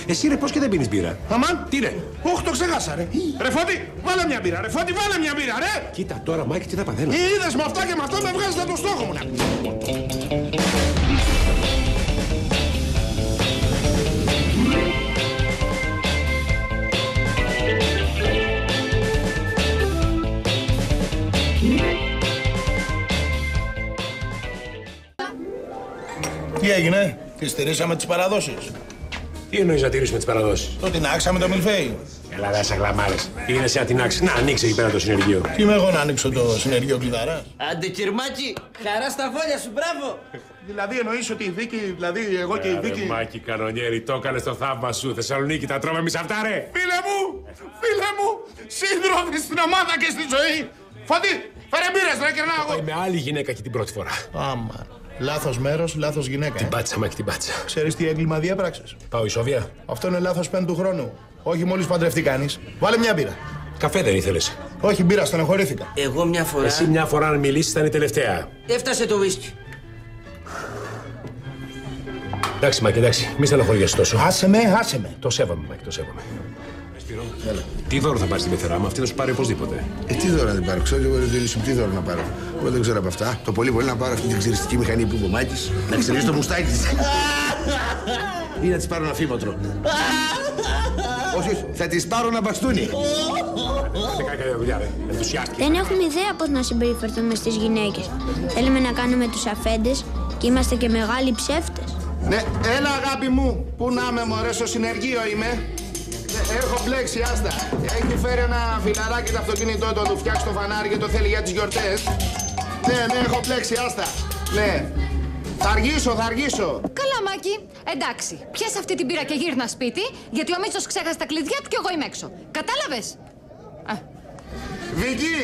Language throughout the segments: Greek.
Εσύ ρε, πώς και δεν πίνεις μπύρα? Αμάν, τι ρε? Όχι, το ξέχασα ρε. Ρε Φώτη, βάλε μια μπύρα, ρε Φώτη, βάλε μια μπύρα, ρε. Κοίτα τώρα, Μάκη, τι θα παθαίνω. Είδες με αυτά και με αυτά με βγάζετε το στόχο μου να. Τι έγινε, τι στηρίσαμε τις παραδόσεις? Τι εννοείς να τηρήσουμε τις παραδόσεις? Το τεινάξαμε το μιλφέι. Έλα, δάσα γλαμάρες. Τι είναι σε ατινάξει? Να ανοίξει εκεί πέρα το συνεργείο. Τι είμαι εγώ να ανοίξω το συνεργείο κλειδαράς? Άντε κυρμάκι, χαρά στα βόλια σου, μπράβο! Δηλαδή εννοείς ότι η Βίκη, δηλαδή εγώ και η Βίκη... Μάκη κανονιέρη, το έκανες στο θαύμα σου. Θεσσαλονίκη, τα τρώμε εμείς αυτά, ρε! Φίλε μου, σύντροφοι στην ομάδα και στη ζωή. Φώτη, φέρε μπύρες, ρε, κερνάω εγώ. Είμαι άλλη γυναίκα και την πρώτη φορά. Άμα. Λάθος μέρος, λάθος γυναίκα. Την πάτσα, Μάκη, την πάτσα. Ξέρεις τι έγκλημα διέπραξες? Πάω ισόβια. Αυτό είναι λάθος πέμπτου χρόνου. Όχι μόλις παντρευτεί κανείς. Βάλε μια μπύρα. Καφέ δεν ήθελες? Όχι μπύρα, στενοχωρήθηκα. Εγώ μια φορά... Εσύ μια φορά αν μιλήσεις θα είναι η τελευταία. Έφτασε το whisky. Εντάξει, Μάκη, εντάξει. Μη στενοχωριέσαι τόσο. Άσε με. Το σέβομαι, Μάκη, το σέβομαι. Σπύρο, τι δώρο θα πάρει στην πεθερά μου? Αυτή θα σου πάρει οπωσδήποτε. Τι δώρο να την πάρω? Ξέρω και εγώ τι δώρο να πάρω. Εγώ δεν ξέρω από αυτά. Το πολύ να πάρω αυτή την ξυριστική μηχανή που είπε ο Μάκης, να ξυρίσει το μουστάκι της. Ή να της πάρω ένα φήμοτρο. Όχι, θα της πάρω ένα μπαστούνι. Δεν έχουμε ιδέα πώς να συμπεριφερθούμε στις γυναίκες. Θέλουμε να κάνουμε τους αφέντες και είμαστε και μεγάλοι ψεύτες. Ναι, έλα αγάπη μου. Πού να είμαι μωρέ, στο συνεργείο είμαι. Έχω μπλέξει, άστα. Έχει φέρει ένα φιλαράκι το αυτοκίνητό του, του φτιάξει το φανάρι και το θέλει για τις γιορτές. Ναι, έχω μπλέξει, άστα. Ναι. Θα αργήσω. Καλά, Μάκη. Εντάξει, πιάσε αυτή την πύρα και γύρνα σπίτι, γιατί ο Μίτσος ξέχασε τα κλειδιά του και εγώ είμαι έξω. Κατάλαβες? Βίκη!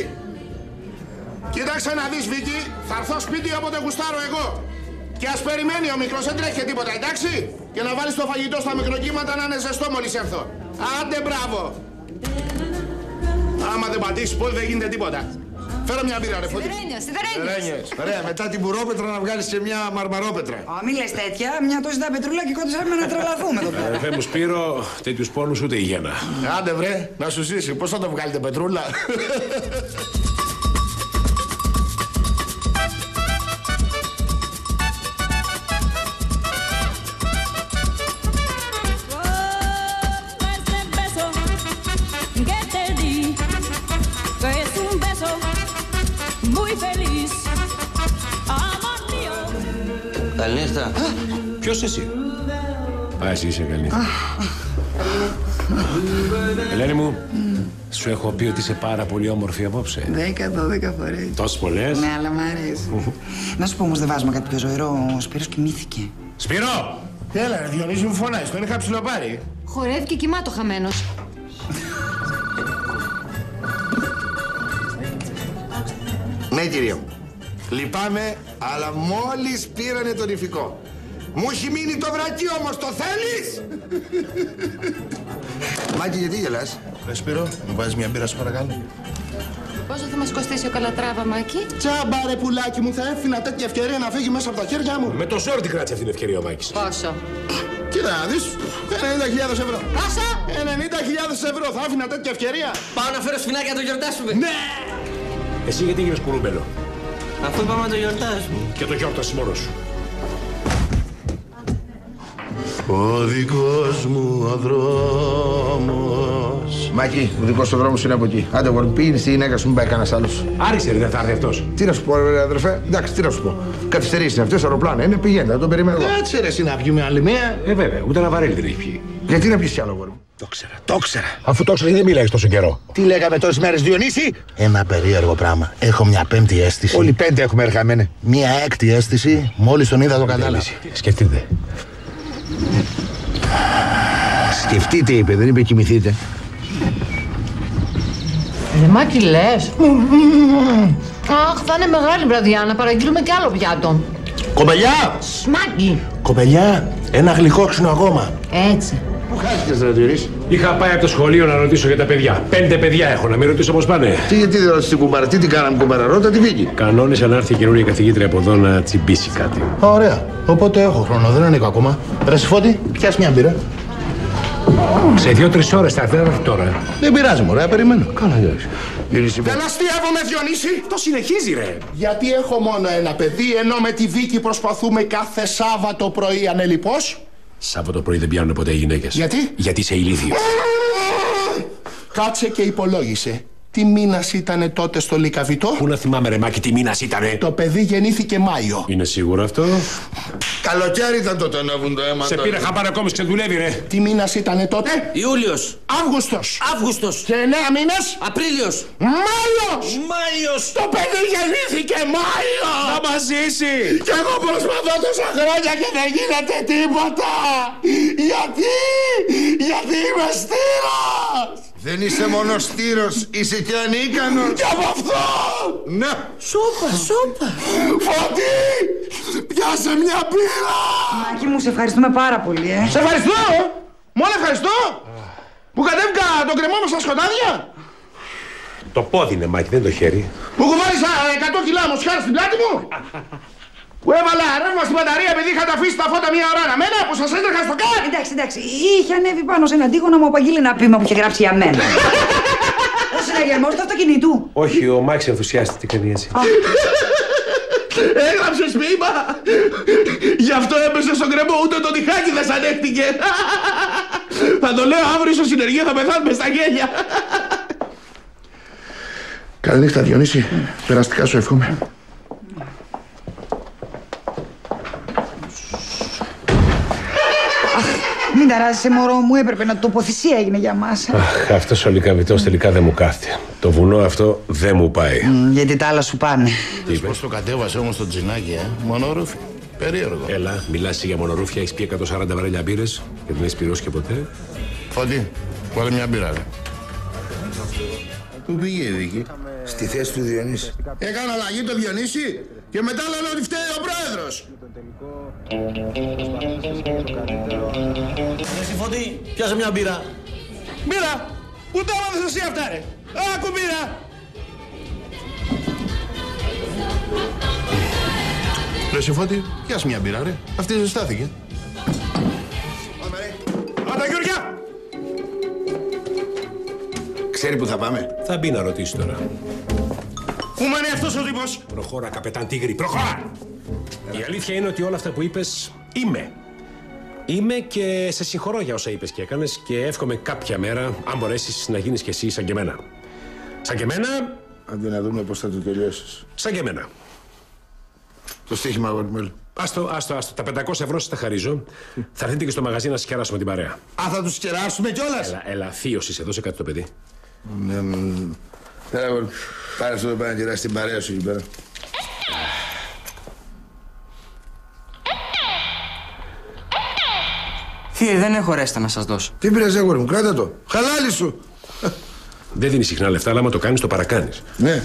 Κοίταξε να δεις, Βίκη. Θα έρθω σπίτι όποτε γουστάρω εγώ. Και ας περιμένει ο μικρός, δεν τρέχει τίποτα, εντάξει. Και να βάλεις το φαγητό στα μικροκύματα να είναι ζεστό μόλις έρθω. Άντε, μπράβο. Άμα δεν πατήσεις πόδι δεν γίνεται τίποτα. Φέρω μια μπύρα, ρε Φώτη. Σιδερένιος. Ωραία, μετά την μπουρόπετρα να βγάλεις και μια μαρμαρόπετρα. Μη λες τέτοια, μια τόση τα πετρούλα και κόντουσαμε να τρελαθούμε εδώ πέρα. Αδερφέ μου Σπύρο, τέτοιους πόνους ούτε υγιένα. Άντε βρε, να σου ζήσει. Πώς θα το βγάλετε πετρούλα? Καληνύχτα. Ποιος εσύ? Α, εσύ είσαι καληνύχτα. Ελένη μου, σου έχω πει ότι είσαι πάρα πολύ όμορφη απόψε. 10-12 φορές. Τόσες πολλές? Ναι, αλλά μ' αρέσει. Να σου πω όμως, δεν βάζουμε κάτι πιο ζωηρό. Ο Σπύρος κοιμήθηκε. Σπύρο! Έλα, ρε Διονύση μου φωνάζεις, τον είχα ψιλοπάρει. Χορεύει και κοιμά το χαμένος. Ναι, κύριε μου. Λυπάμαι, αλλά μόλις πήρανε τον ηφικό. Μου έχει μείνει το βρακί όμως, το θέλεις? Μάκη, γιατί γελάς? Ρε Σπύρο, μου βάζεις μια μπύρα, σου παρακαλώ. Πόσο θα μας κοστίσει ο Καλατράβα, Μάκη? Τσάμπα, ρε πουλάκι μου, θα έφυνα τέτοια ευκαιρία να φύγει μέσα από τα χέρια μου. Με το ζόρι την κράτησε αυτή την ευκαιρία ο Μάκης. Πόσο? Κοίτα να δεις, 90.000 ευρώ. Πόσο? 90.000 ευρώ, θα άφηνα τέτοια ευκαιρία. Πάω να φέρω σφινάκια να το γιορτάσουμε. Ναι! Εσύ γιατί γίνεις κουρούμπελο? Αφού είπαμε να το γιορτάσουμε. Και το γιόρτασες μόνος σου. Ο δικός μου ο δρόμος. Μάκη, ο δικός σου δρόμος είναι από εκεί. Άντε, γορ, πήγαινε στη γυναίκα σου, μην πάει κανένας άλλος. Άρισε, ρε, δεν θα έρθει αυτός. Τι να σου πω, ρε αδερφέ, εντάξει, τι να σου πω. Καθυστερήσει είναι αυτός, αεροπλάνο είναι, πηγαίνει, θα τον περιμένω εγώ. Κάτσε ρε, εσύ να βγούμε άλλη μία. Βέβαια, ούτε ένα βαρέλι δεν έχει πιει. Γιατί να πεις κι άλλο, γορ μου? Το ξέρα. Αφού το ξέρει, δεν μιλάει τόσο καιρό. Τι λέγαμε τόσες μέρες, Διονύση? Ένα περίεργο πράγμα. Έχω μια πέμπτη αίσθηση. Όλοι 5 έχουμε ερχαμένε. Μια έκτη αίσθηση, μόλις τον είδα το κατάλαβα. Σκεφτείτε. Σκεφτείτε, είπε, δεν είπε κοιμηθείτε. Ρε Μάκη, λες? Αχ, θα είναι μεγάλη βραδιά, να παραγγείλουμε κι άλλο πιάτο. Κομπελιά! Σμάκι! Κομπελιά, ένα γλυκόξινο ακόμα. Έτσι. Πού χάθηκες, ρε Διονύση? Είχα πάει από το σχολείο να ρωτήσω για τα παιδιά. 5 παιδιά έχω, να μην ρωτήσω πώς πάνε. Τι, γιατί δεν ρώτησε την κουμπάρα, τι κάναμε κουμπάρα, ρώτα τη Βίκη. Κανόνισα να έρθει η καινούργια καθηγήτρια από εδώ να τσιμπήσει κάτι. Ωραία, οπότε έχω χρόνο, δεν ανήκω ακόμα. Ρε Φώτη, πιάσε μια μπύρα. Σε 2-3 ώρες θα έρθει τώρα. Δεν πειράζει, μωρέ, περιμένω. Καλά, Διονύση. Δεν αστείευομαι, Διονύση. Το συνεχίζει, ρε. Γιατί έχω μόνο ένα παιδί, ενώ με τη Βίκη προσπαθούμε κάθε Σάββατο πρωί ανελιπώς. Σάββατο πρωί δεν πιάνουν ποτέ οι γυναίκες. Γιατί? Γιατί είσαι ηλίθιος. Κάτσε και υπολόγισε. Τι μήνας ήτανε τότε στο Λυκαβητό? Πού να θυμάμαι, ρε Μάκη, τι μήνας ήτανε. Το παιδί γεννήθηκε Μάιο. Είναι σίγουρο αυτό? Καλοκαίρι ήταν τότε να βγουν το αίμα. Σε πήρε χαμπάρι ακόμη και δουλεύει, ρε. Τι μήνας ήτανε τότε? Ιούλιος. Αύγουστος. Αύγουστος. Και 9 μήνες? Απρίλιος. Μάιος! Μάιος. Το παιδί γεννήθηκε Μάιο! Θα μας ζήσει. Κι εγώ προσπαθώ τόσα χρόνια και δεν γίνεται τίποτα! Γιατί είμαι στήρος! Δεν είσαι μόνο στήρος, είσαι και ανίκανος. Κι από αυτό! Ναι. Σόπα. Φώτη! Πιάσε μια πύρα! Μάκη μου, σε ευχαριστούμε πάρα πολύ, Σε ευχαριστώ! Μόνο ευχαριστώ! Που κατέβηκα τον κρεμό μου στα σκοτάδια! Το πόδι είναι, Μάκη, δεν το χέρι. Που κουβάλισα 100 κιλά μοσχάρι στην πλάτη μου! Που έβαλα ρεύμα στην μπαταρία επειδή είχατε αφήσει τα φώτα μία ώρα αναμένα που σας έτρεχα στο κάτω! Εντάξει. Είχε ανέβει πάνω σε έναν τοίχο να μου απαγγείλει ένα ποίημα που είχε γράψει για μένα. Ο συναγερμός του αυτοκινητού. Όχι, ο Μάκης ενθουσιάστηκε, κάνει έτσι. Έγραψες ποίημα! Γι' αυτό έπεσε στον κρεμό, ούτε το τυχάκι δεν σ' ανέχτηκε! Θα το λέω αύριο στο συνεργείο, θα πεθάνουμε στα γέλια! Καληνύχτα, Διονύση. Περαστικά σου εύχομαι. Μην ταράζεσαι, μωρό μου, έπρεπε να το ποθυσία έγινε για μας. Αχ, αυτός ο Λυκαβητός τελικά δεν μου κάθεται. Το βουνό αυτό δεν μου πάει. Γιατί τα άλλα σου πάνε. Πώς το κατέβασε όμως το τζινάκι, μονόροφη. Περίεργο. Έλα, μιλάς για μονορούφια, έχεις πει 140 βαρέλια μπύρες και δεν έχεις πληρώσει και ποτέ. Φώτη, βάλε μια μπύρα, ρε. Πού πήγε η Βίκη? Στη θέση του Διονύση. Έκανα αλλαγή το Διονύση και μετά λένε ότι φταίει ο πρόεδρος. Εσύ Φώτη, πιάσε μια μπύρα. Μπύρα! Πού τα έμαθες εσύ αυτά, ρε! Άκου μπύρα! Ρε σε Φώτη, πιάσε μια μπύρα, ρε. Αυτή ζεστάθηκε. Άντα, Γιώργια! Ξέρει που θα πάμε? Θα μπει να ρωτήσει τώρα. Πού μένει αυτός ο τύπος? Προχώρα, καπετάν Τίγρη, προχώρα! Η αλήθεια είναι ότι όλα αυτά που είπες είμαι. Είμαι και σε συγχωρώ για όσα είπες και έκανες και εύχομαι κάποια μέρα, αν μπορέσεις, να γίνεις κι εσύ σαν και εμένα. Σαν και εμένα. Άντε να δούμε πώς θα το τελειώσεις. Σαν και εμένα. Το στοίχημα, αγόρι. Άστο. Τα 500 ευρώ σας τα χαρίζω. Θα έρθετε και στο μαγαζί να σας κεράσουμε την παρέα. Α, θα τους κεράσουμε κιόλας. Έλα, θείος είσαι, δώσε κάτι το παιδί. Έλα, αγόρι. Πάρε αυτό το πέρα να κεράσεις την παρέα σου εκεί πέρα. Θεία, δεν έχω ρέστα να σας δώσω. Τι πειράζει, αγόρι μου, κράτα το. Χαλάλι σου. Δεν δίνει συχνά λεφτά, αλλά άμα το κάνεις, το παρακάνεις. Ναι.